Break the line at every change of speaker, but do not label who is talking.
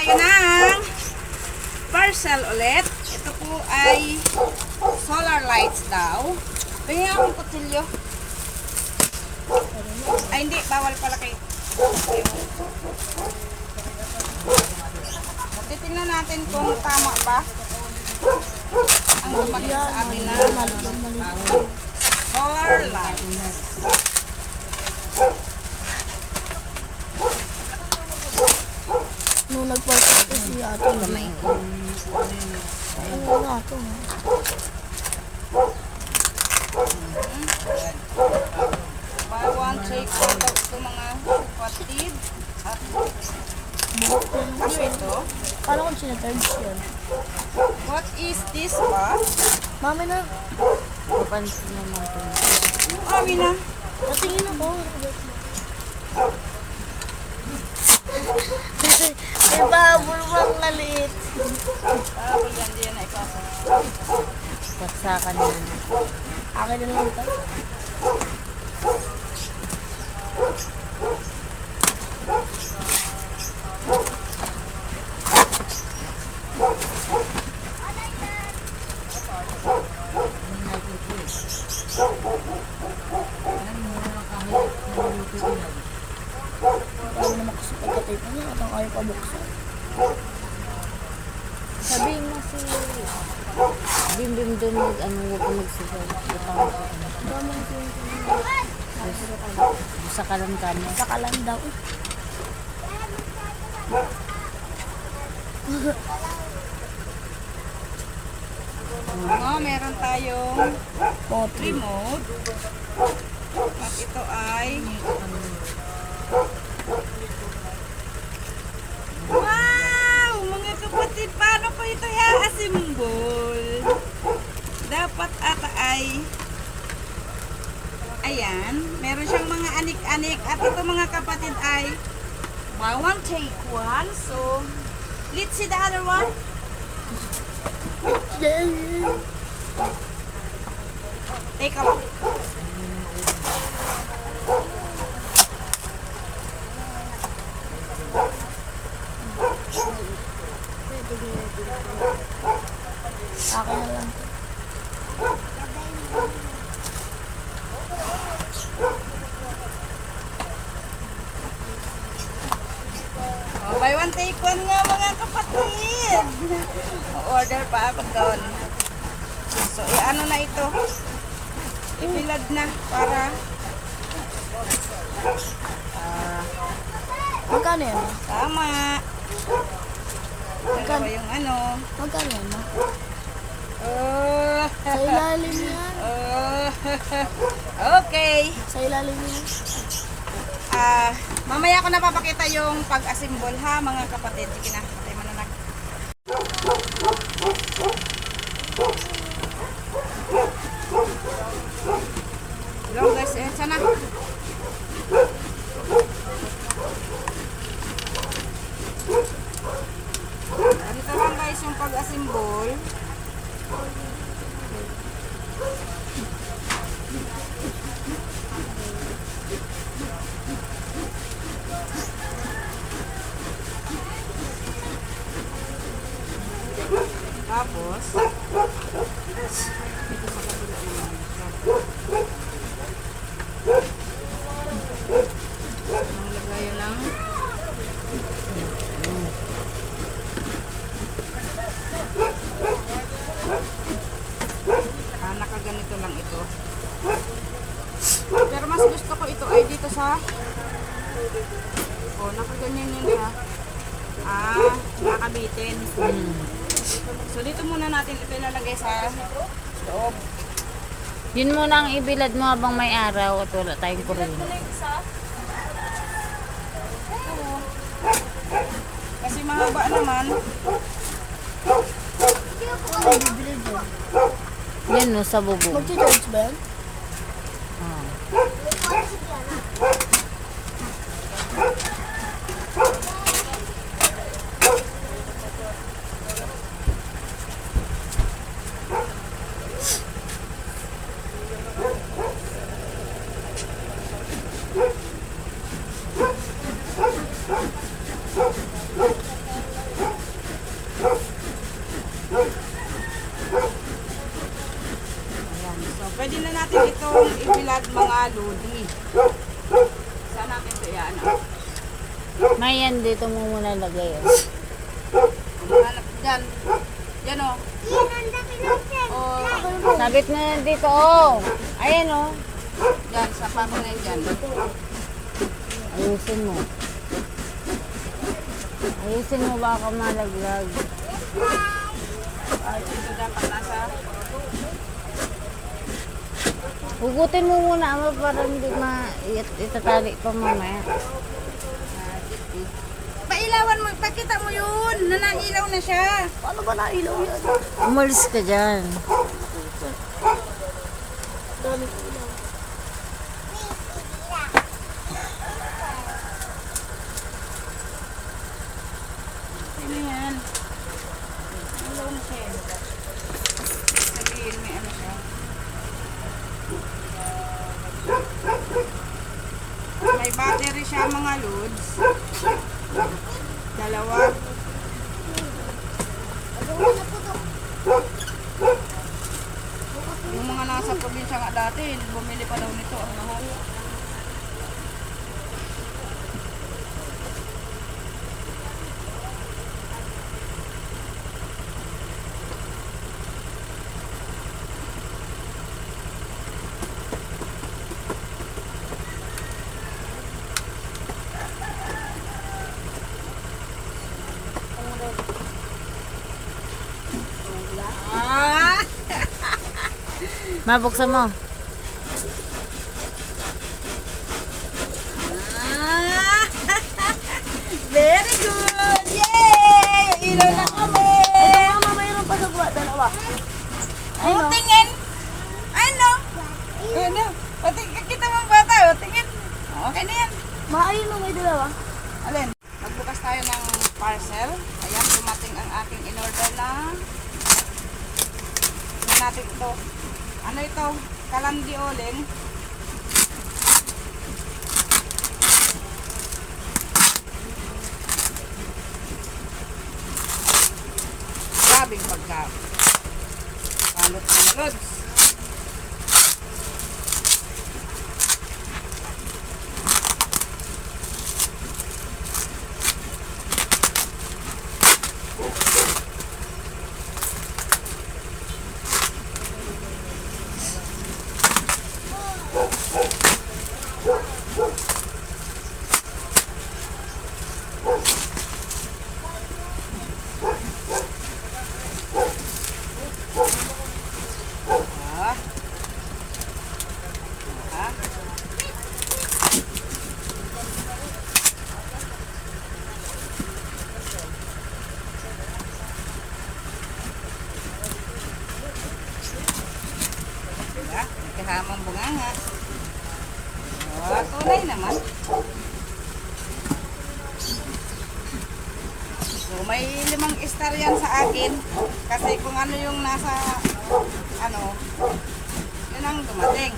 tayo ng parcel ulit. Ito po ay solar lights daw. Bigyan akong kutsilyo. Ay hindi, bawal pala kayo. Titingnan natin kung tama ba ang dumating sa atin na solar lights.
Nung nagpapit ko si ate gamay ko. Ano nga ito?
Buy one, take one daw ito mga kapatid. At ano ito?
Kala ko sinatards yun.
What is this ba?
Mami na.
Papansin naman ito.
Mami na.
Natingin ako. May babul bang maliit.
Bawal yan, di yan na ipasa.
Saksakan yan.
Akin na lang ito. Parang naman kasi pagkatay ko niya at ang ayaw pabuksan.
Sabihin mo si Bim doon ano huwag ko magsisal.
Damang ko yung
Sa kalan kami.
sa kalan daw.
Meron tayong
Potri.
remote. At ito ay wow! Mga kapatid, paano ko ito i-assemble? Dapat ata ay ayan, meron siyang mga anik-anik. At ito mga kapatid ay buy one, take one. So, let's see the other one. Take a look.
Akin na lang.
Oh, buy one, take one nga mga kapatid. Order pa ako doon. So, ano na ito? Ibilad na para
Magkano yan?
tama. Dalawa yung ano.
Magkano yan?
Oh,
Sa ilalim yan.
oh. Okay.
Sa ilalim yan.
Mamaya ko napapakita yung pag-assemble ha mga kapatid. Sige na, patay mo na nag. Hello guys, sana. Ganito lang guys yung pag-assemble. Tapos, ito sa kabila naman. Naglagay lang. Nakaganito lang ito. Pero mas gusto ko ito ay dito sa nakaganyan yun siya. Nakabitin. So dito muna natin ito ilalagay sa loob.
Yun muna ang ibilad mo habang may araw at wala tayong kuryente.
Kasi mahaba naman.
Ano bibili doon?
Yan no, sa bubong.
Magcha-charge ba yan?
Ah.
edad mga lodi. Saan natin ito yan?
Mayan, dito mo muna lagay.
Hanap dyan. Yan o. Oh,
Sabit mo na dito, oh. Ayan, oh.
dyan, sa pako na dyan.
Ayusin mo. Ayusin mo, baka malaglag.
Ito dapat nasa...
Hugutin mo muna, ama, para hindi itatali pa mamaya.
Pailawan mo, pakita mo yun. Nanailaw na siya.
Paano ba nailaw yan?
Umalis ka dyan.
Dami ko ilaw.
Ano yan? Ilaw na siya. Sabihin may ano siya. May battery siya mga loads. Dalawa. Yung mga nasa probinsya nga dati, bumili pa daw nito. Ang mahal. Ah!
Mabuksan mo.
Ah! Very good! Yay! Ilaw na kami!
Mama, mayroon pa sa buwan. Dalawa.
Oh, tingin! Ano? Ano? Pati kita mong bata, oh, tingin. Okay na yan.
Maayon mo may dalawa.
Alin? Magbukas tayo ng parcel. Ayan, dumating ang aking in-order na. Tignan natin ito. Ano ito? Kalandi oling. Grabing pagka. Balot ng lods. Ah. Ah. Diba? Kahamang bunganga. Oh, tunay naman. So, may 5 star yan sa akin. Kasi kung ano yung nasa, ano, yun ang dumating.